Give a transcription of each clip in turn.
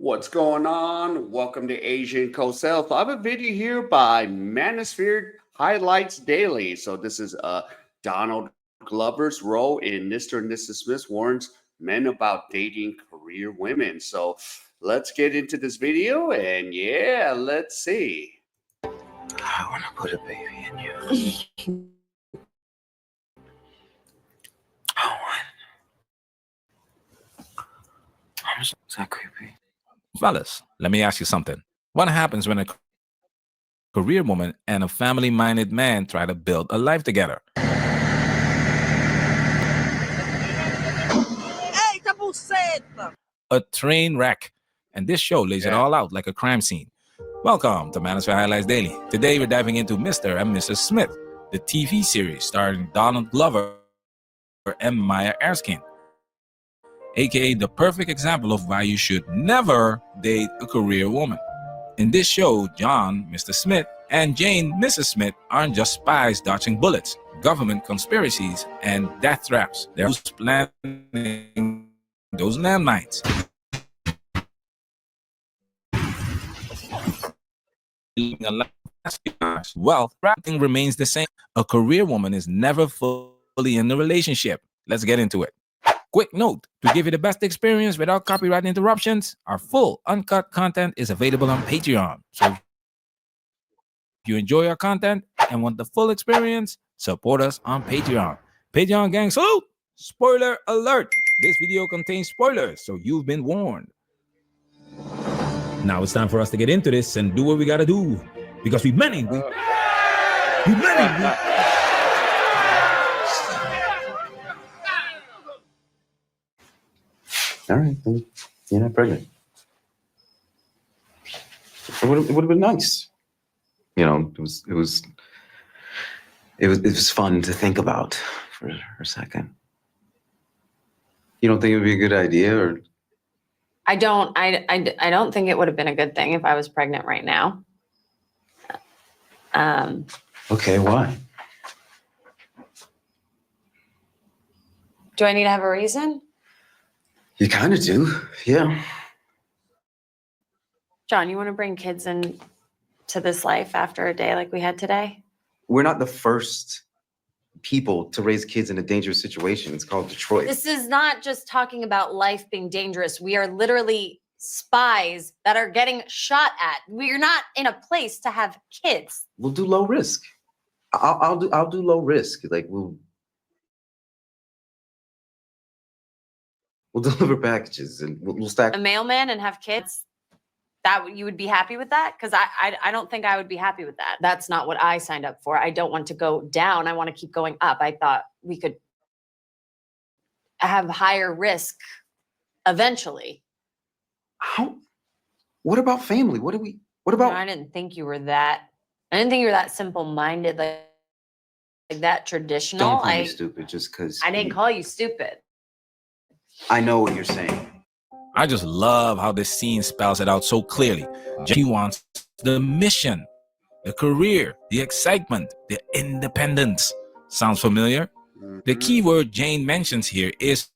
What's going on? Welcome to Asian Cosell. So I have a video here by Manosphere Highlights Daily. So this is Donald Glover's role in Mr. and Mrs. Smith warns men about dating career women. So let's get into this video and yeah, let's see. I want to put a baby in you. Oh, is that creepy? Fellas, let me ask you something. What happens when a career woman and a family-minded man try to build a life together? A train wreck. And this show lays it all out like a crime scene. Welcome to Manosphere Highlights Daily. Today we're diving into Mr. and Mrs. Smith, the TV series starring Donald Glover and Maya Erskine, aka the perfect example of why you should never date a career woman. In this show, John, Mr. Smith, and Jane, Mrs. Smith, aren't just spies dodging bullets, government conspiracies, and death traps. They're planning those landmines. Well, everything remains the same. A career woman is never fully in a relationship. Let's get into it. Quick note, to give you the best experience without copyright interruptions, our full uncut content is available on Patreon. So if you enjoy our content and want the full experience, support us on Patreon. Patreon gang, salute! Spoiler alert! This video contains spoilers, so you've been warned. Now it's time for us to get into this and do what we gotta do. Because we many. All right, then you're not pregnant. It would have been nice. You know, it was fun to think about for a second. You don't think it would be a good idea, or? I don't think it would have been a good thing if I was pregnant right now. Okay, why? Do I need to have a reason? You kind of do, yeah. John, you want to bring kids into this life after a day like we had today? We're not the first people to raise kids in a dangerous situation. It's called Detroit. This is not just talking about life being dangerous. We are literally spies that are getting shot at. We're not in a place to have kids. We'll do low risk. I'll do low risk. Like we'll deliver packages and we'll stack a mailman and have kids. That you would be happy with that? Because I don't think I would be happy with that. That's not what I signed up for. I don't want to go down. I want to keep going up. I thought we could have higher risk eventually. How? What about family? What about? No, I didn't think you were that. I didn't think you were that simple-minded, like that traditional. Don't call me stupid just because. I didn't call you stupid. I know what you're saying. I just love how this scene spells it out so clearly. She wants the mission, the career, the excitement, the independence. Sounds familiar? The key word Jane mentions here is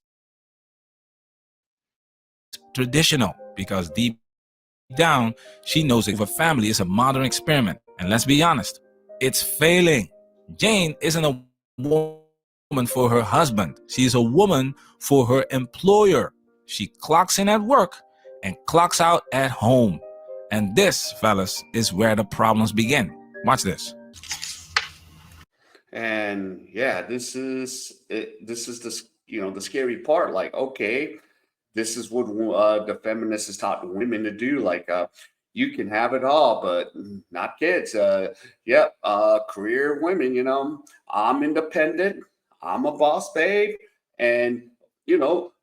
traditional, because deep down, she knows if a family is a modern experiment. And let's be honest, it's failing. Jane isn't a woman for her husband. She's a woman for her employer. She clocks in at work and clocks out at home. And this, fellas, is where the problems begin. Watch this. And yeah, this is the scary part. Like, okay, this is what the feminists has taught women to do. Like, you can have it all, but not kids. Career women. I'm independent. I'm a boss babe, and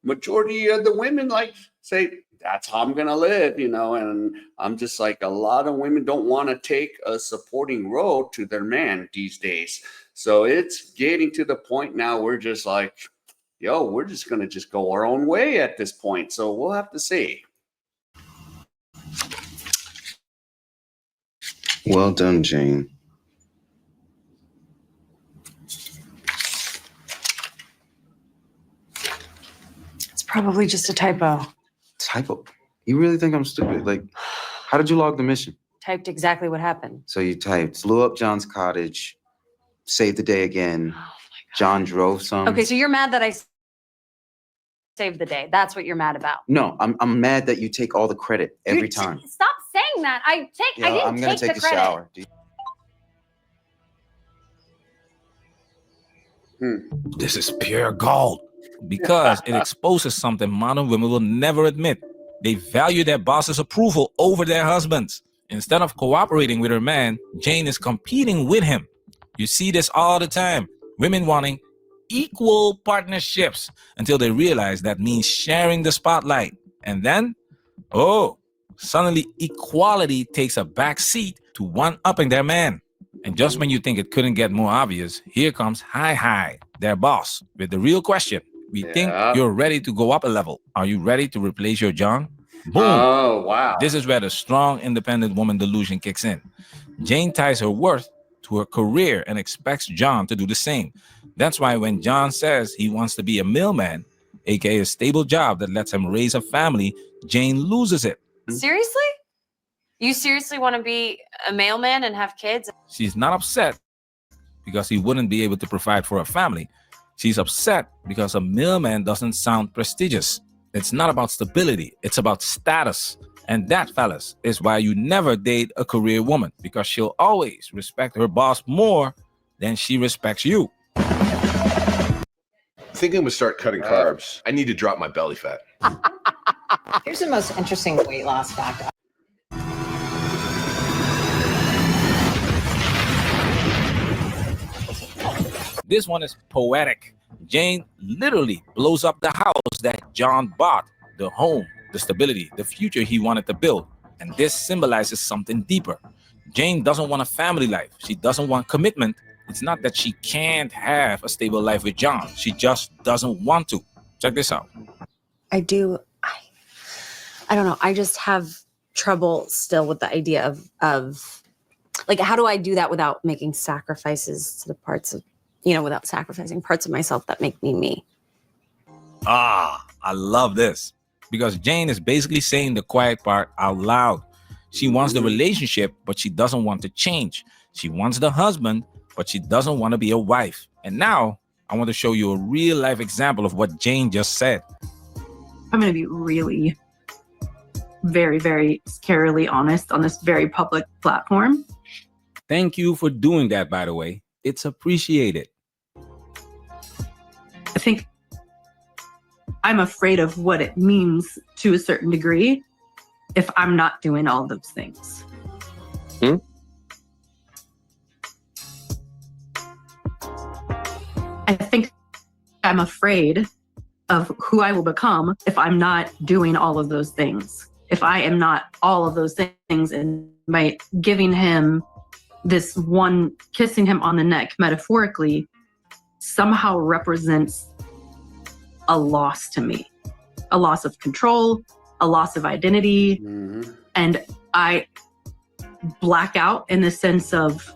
majority of the women like say that's how I'm gonna live. And I'm just like, a lot of women don't want to take a supporting role to their man these days. So it's getting to the point now we're just like, we're just going to just go our own way at this point. So we'll have to see. Well done, Jane. It's probably just a typo. Typo? You really think I'm stupid? Like, how did you log the mission? Typed exactly what happened. So you typed, blew up John's cottage, saved the day again. Oh my God. John drove some. Okay, so you're mad that I saved the day. That's what you're mad about. No, I'm mad that you take all the credit every time. Stop saying that. I I'm gonna didn't take take a the credit. shower. This is pure gold because it exposes something modern women will never admit. They value their boss's approval over their husbands. Instead of cooperating with her man, Jane is competing with him. You see this all the time. Women wanting equal partnerships until they realize that means sharing the spotlight. And then, suddenly equality takes a back seat to one-upping their man. And just when you think it couldn't get more obvious, here comes Hi, their boss, with the real question. We think you're ready to go up a level. Are you ready to replace your John? Boom. Oh, wow. This is where the strong, independent woman delusion kicks in. Jane ties her worth to her career and expects John to do the same. That's why when John says he wants to be a mailman, aka a stable job that lets him raise a family, Jane loses it. Seriously? You seriously want to be a mailman and have kids? She's not upset because he wouldn't be able to provide for her family. She's upset because a mailman doesn't sound prestigious. It's not about stability, it's about status. And that, fellas, is why you never date a career woman, because she'll always respect her boss more than she respects you. Thinking I'm gonna start cutting carbs. I need to drop my belly fat. Here's the most interesting weight loss fact. This one is poetic. Jane literally blows up the house that John bought, the home, the stability, the future he wanted to build. And this symbolizes something deeper. Jane doesn't want a family life. She doesn't want commitment. It's not that she can't have a stable life with John. She just doesn't want to. Check this out. I don't know. I just have trouble still with the idea of like, how do I do that without making sacrifices to the parts of, without sacrificing parts of myself that make me me? I love this. Because Jane is basically saying the quiet part out loud. She wants the relationship, but she doesn't want to change. She wants the husband, but she doesn't want to be a wife. And now I want to show you a real life example of what Jane just said. I'm going to be really very, very scarily honest on this very public platform. Thank you for doing that, by the way. It's appreciated. I think I'm afraid of what it means to a certain degree if I'm not doing all those things. I think I'm afraid of who I will become if I'm not doing all of those things. If I am not all of those things, and by giving him this one, kissing him on the neck metaphorically, somehow represents a loss to me, a loss of control, a loss of identity. Mm-hmm. And I black out in the sense of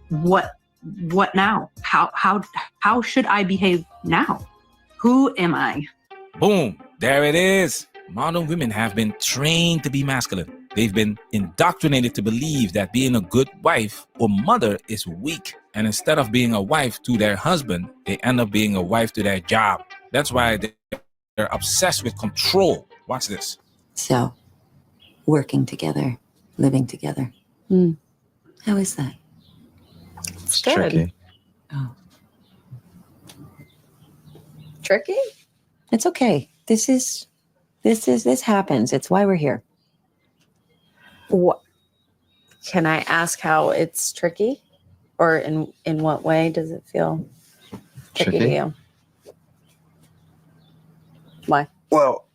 what now? How should I behave now? Who am I? Boom, there it is. Modern women have been trained to be masculine. They've been indoctrinated to believe that being a good wife or mother is weak. And instead of being a wife to their husband, they end up being a wife to their job. That's why they're obsessed with control. Watch this. So, working together, living together. How is that? It's good. tricky. Oh, Tricky? it's okay. This happens. It's why we're here. What? Can I ask how it's tricky? Or in what way does it feel tricky to Tricky? you? Why? Well,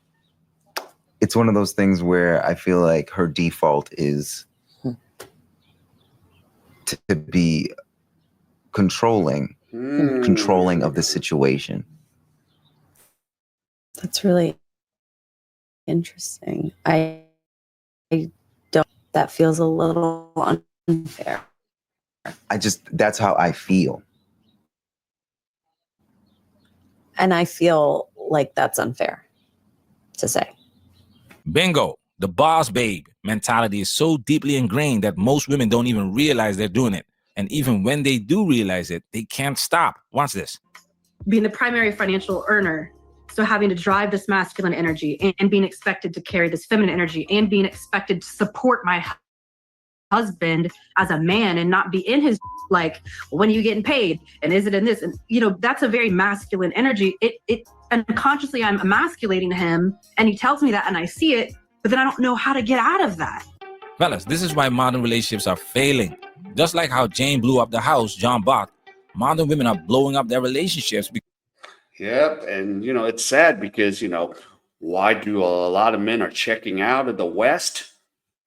it's one of those things where I feel like her default is to be controlling of the situation. That's really interesting. I don't, that feels a little unfair. That's how I feel. And I feel like that's unfair to say. Bingo. The boss babe mentality is so deeply ingrained that most women don't even realize they're doing it. And even when they do realize it, they can't stop. Watch this. Being the primary financial earner, so having to drive this masculine energy and being expected to carry this feminine energy and being expected to support my husband as a man and not be in his like, when are you getting paid? And is it in this? And that's a very masculine energy. It unconsciously I'm emasculating him, and he tells me that and I see it, but then I don't know how to get out of that. Fellas, this is why modern relationships are failing. Just like how Jane blew up the house, John Bach, modern women are blowing up their relationships. Yep. And, it's sad because, why do a lot of men are checking out of the West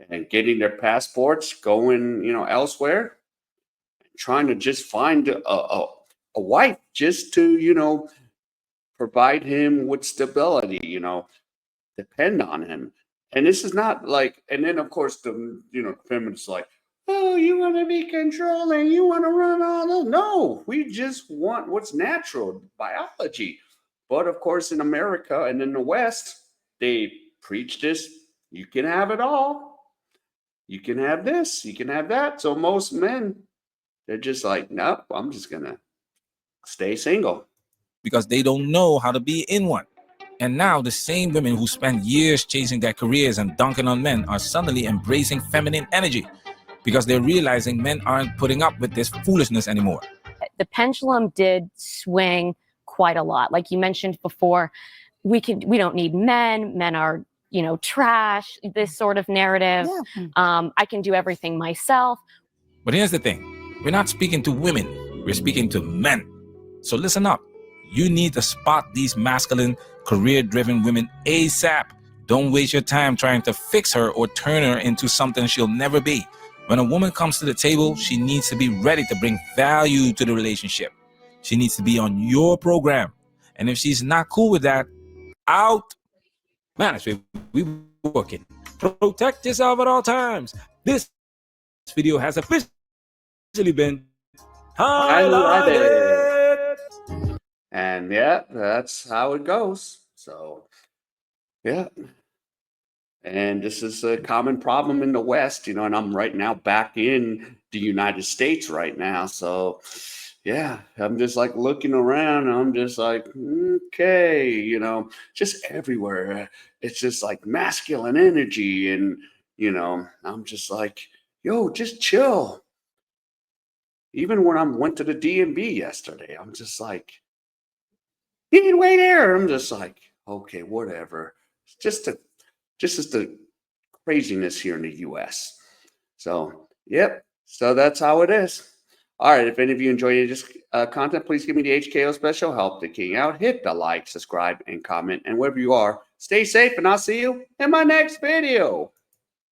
and getting their passports, going, elsewhere, trying to just find a wife just to, provide him with stability, depend on him. And this is not like, and then of course the, feminists like, oh, you want to be controlling, you want to run all the, no, we just want what's natural, biology. But of course in America and in the West, they preach this, you can have it all. You can have this, you can have that. So most men, they're just like, nope, I'm just going to stay single. Because they don't know how to be in one. And now the same women who spent years chasing their careers and dunking on men are suddenly embracing feminine energy because they're realizing men aren't putting up with this foolishness anymore. The pendulum did swing quite a lot. Like you mentioned before, we don't need men. Men are, trash, this sort of narrative. Yeah. I can do everything myself. But here's the thing. We're not speaking to women. We're speaking to men. So listen up. You need to spot these masculine, career-driven women ASAP. Don't waste your time trying to fix her or turn her into something she'll never be. When a woman comes to the table, she needs to be ready to bring value to the relationship. She needs to be on your program. And if she's not cool with that, out. Manosphere, we working. Protect yourself at all times. This video has officially been highlighted. And yeah, that's how it goes. So, yeah. And this is a common problem in the West, and I'm right now back in the United States right now. So, yeah, I'm just like looking around. And I'm just like, okay, just everywhere. It's just like masculine energy. And, I'm just like, yo, just chill. Even when I went to the DMV yesterday, I'm just like, you can wait there. I'm just like, okay, whatever. It's just the craziness here in the US. So, yep. So that's how it is. All right. If any of you enjoy this content, please give me the HKO special. Help the king out. Hit the like, subscribe, and comment. And wherever you are, stay safe, and I'll see you in my next video.